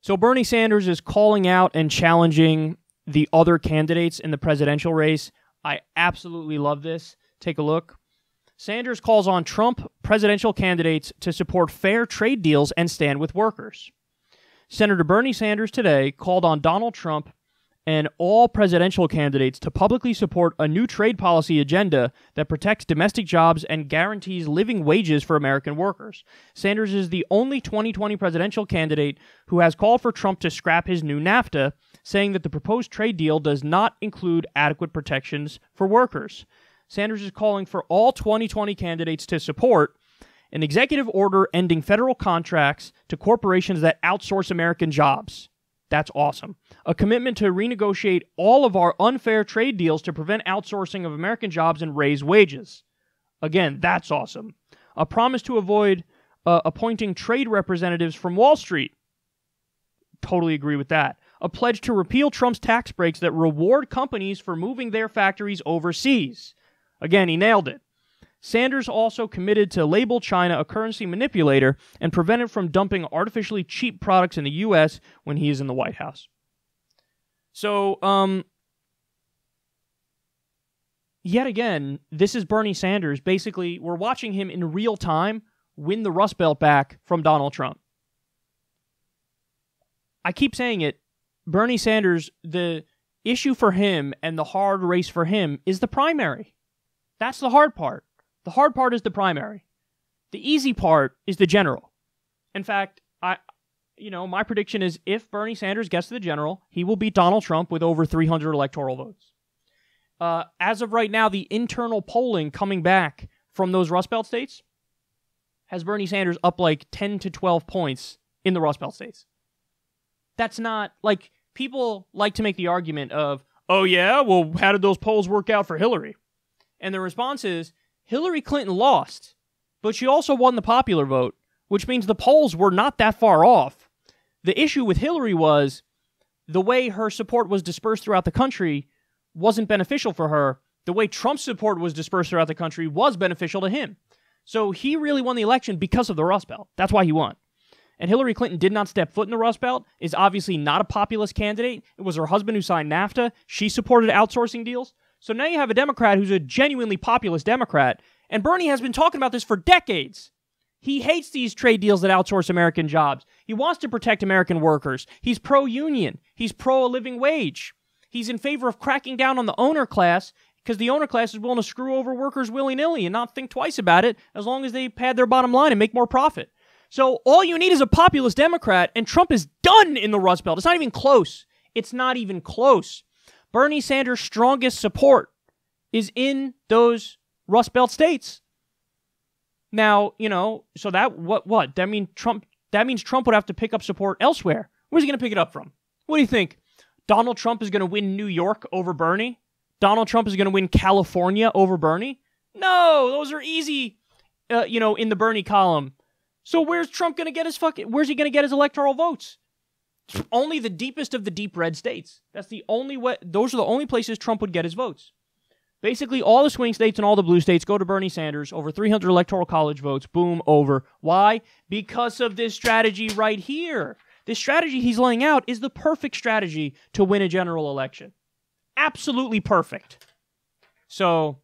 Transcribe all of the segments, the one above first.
So Bernie Sanders is calling out and challenging the other candidates in the presidential race. I absolutely love this. Take a look. Sanders calls on Trump presidential candidates to support fair trade deals and stand with workers. Senator Bernie Sanders today called on Donald Trump and all presidential candidates to publicly support a new trade policy agenda that protects domestic jobs and guarantees living wages for American workers. Sanders is the only 2020 presidential candidate who has called for Trump to scrap his new NAFTA, saying that the proposed trade deal does not include adequate protections for workers. Sanders is calling for all 2020 candidates to support an executive order ending federal contracts to corporations that outsource American jobs. That's awesome. A commitment to renegotiate all of our unfair trade deals to prevent outsourcing of American jobs and raise wages. Again, that's awesome. A promise to avoid appointing trade representatives from Wall Street. Totally agree with that. A pledge to repeal Trump's tax breaks that reward companies for moving their factories overseas. Again, he nailed it. Sanders also committed to label China a currency manipulator and prevent it from dumping artificially cheap products in the U.S. when he is in the White House. So, yet again, this is Bernie Sanders. Basically, we're watching him in real time win the Rust Belt back from Donald Trump. I keep saying it, Bernie Sanders, the issue for him and the hard race for him is the primary. That's the hard part. The hard part is the primary. The easy part is the general. In fact, my prediction is if Bernie Sanders gets to the general, he will beat Donald Trump with over 300 electoral votes. As of right now, the internal polling coming back from those Rust Belt states has Bernie Sanders up like 10 to 12 points in the Rust Belt states. That's not, like, people like to make the argument of, oh yeah, well, how did those polls work out for Hillary? And the response is, Hillary Clinton lost, but she also won the popular vote, which means the polls were not that far off. The issue with Hillary was the way her support was dispersed throughout the country wasn't beneficial for her. The way Trump's support was dispersed throughout the country was beneficial to him. So he really won the election because of the Rust Belt. That's why he won. And Hillary Clinton did not step foot in the Rust Belt, is obviously not a populist candidate. It was her husband who signed NAFTA. She supported outsourcing deals. So now you have a Democrat who's a genuinely populist Democrat, and Bernie has been talking about this for decades. He hates these trade deals that outsource American jobs. He wants to protect American workers. He's pro-union. He's pro-a-living wage. He's in favor of cracking down on the owner class because the owner class is willing to screw over workers willy-nilly and not think twice about it as long as they pad their bottom line and make more profit. So all you need is a populist Democrat, and Trump is done in the Rust Belt. It's not even close. It's not even close. Bernie Sanders' strongest support is in those Rust Belt states. Now, so that what? That means Trump would have to pick up support elsewhere. Where's he going to pick it up from? What do you think? Donald Trump is going to win New York over Bernie? Donald Trump is going to win California over Bernie? No, those are easy, in the Bernie column. So where's Trump going to get where's he going to get his electoral votes? Only the deepest of the deep red states. That's the only way. Those are the only places Trump would get his votes. Basically, all the swing states and all the blue states go to Bernie Sanders. Over 300 electoral college votes. Boom, over. Why? Because of this strategy right here. This strategy he's laying out is the perfect strategy to win a general election. Absolutely perfect. So,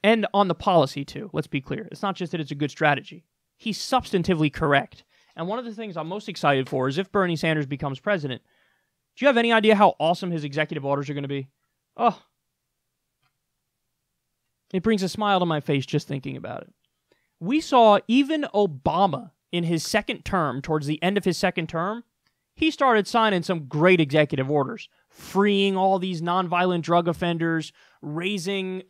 and on the policy too. Let's be clear. It's not just that it's a good strategy. He's substantively correct. And one of the things I'm most excited for is if Bernie Sanders becomes president, do you have any idea how awesome his executive orders are going to be? Oh, it brings a smile to my face just thinking about it. We saw even Obama in his second term, towards the end of his second term, he started signing some great executive orders, freeing all these nonviolent drug offenders, raising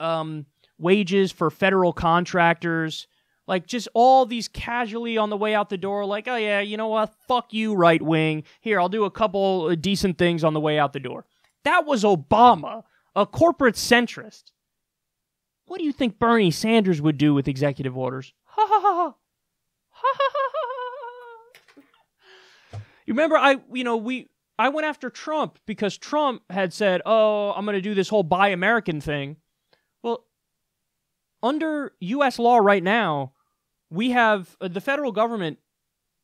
wages for federal contractors, like, just all these casually on the way out the door, like, oh yeah, you know what, fuck you, right wing. Here, I'll do a couple decent things on the way out the door. That was Obama, a corporate centrist. What do you think Bernie Sanders would do with executive orders? Ha ha ha ha. Ha ha ha ha. You remember, I went after Trump because Trump had said, oh, I'm going to do this whole Buy American thing. Well, under U.S. law right now, we have the federal government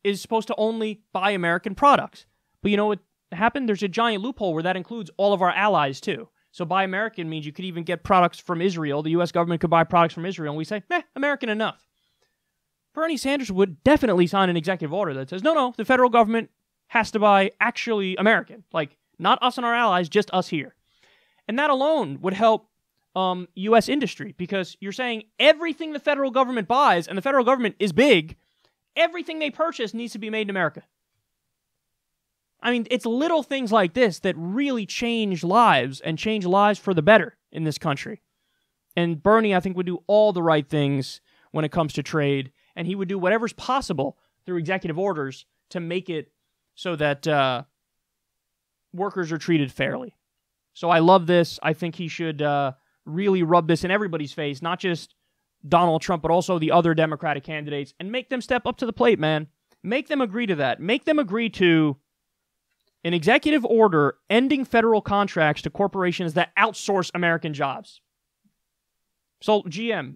is supposed to only buy American products. But you know what happened? There's a giant loophole where that includes all of our allies, too. So buy American means you could even get products from Israel. The U.S. government could buy products from Israel, and we say, American enough. Bernie Sanders would definitely sign an executive order that says, no, the federal government has to buy actually American. Like, not us and our allies, just us here. And that alone would help U.S. industry, because you're saying everything the federal government buys, and the federal government is big, everything they purchase needs to be made in America. I mean, it's little things like this that really change lives, and change lives for the better in this country. And Bernie, I think, would do all the right things when it comes to trade, and he would do whatever's possible through executive orders to make it so that workers are treated fairly. So I love this. I think he should really rub this in everybody's face, not just Donald Trump, but also the other Democratic candidates, and make them step up to the plate, man. Make them agree to that. Make them agree to an executive order ending federal contracts to corporations that outsource American jobs. So, GM,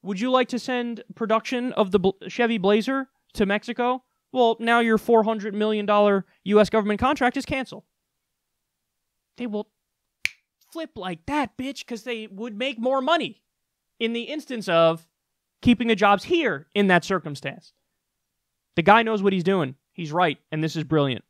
would you like to send production of the Chevy Blazer to Mexico? Well, now your $400 million U.S. government contract is canceled. They will flip like that, bitch, because they would make more money in the instance of keeping the jobs here in that circumstance. The guy knows what he's doing. He's right, and this is brilliant.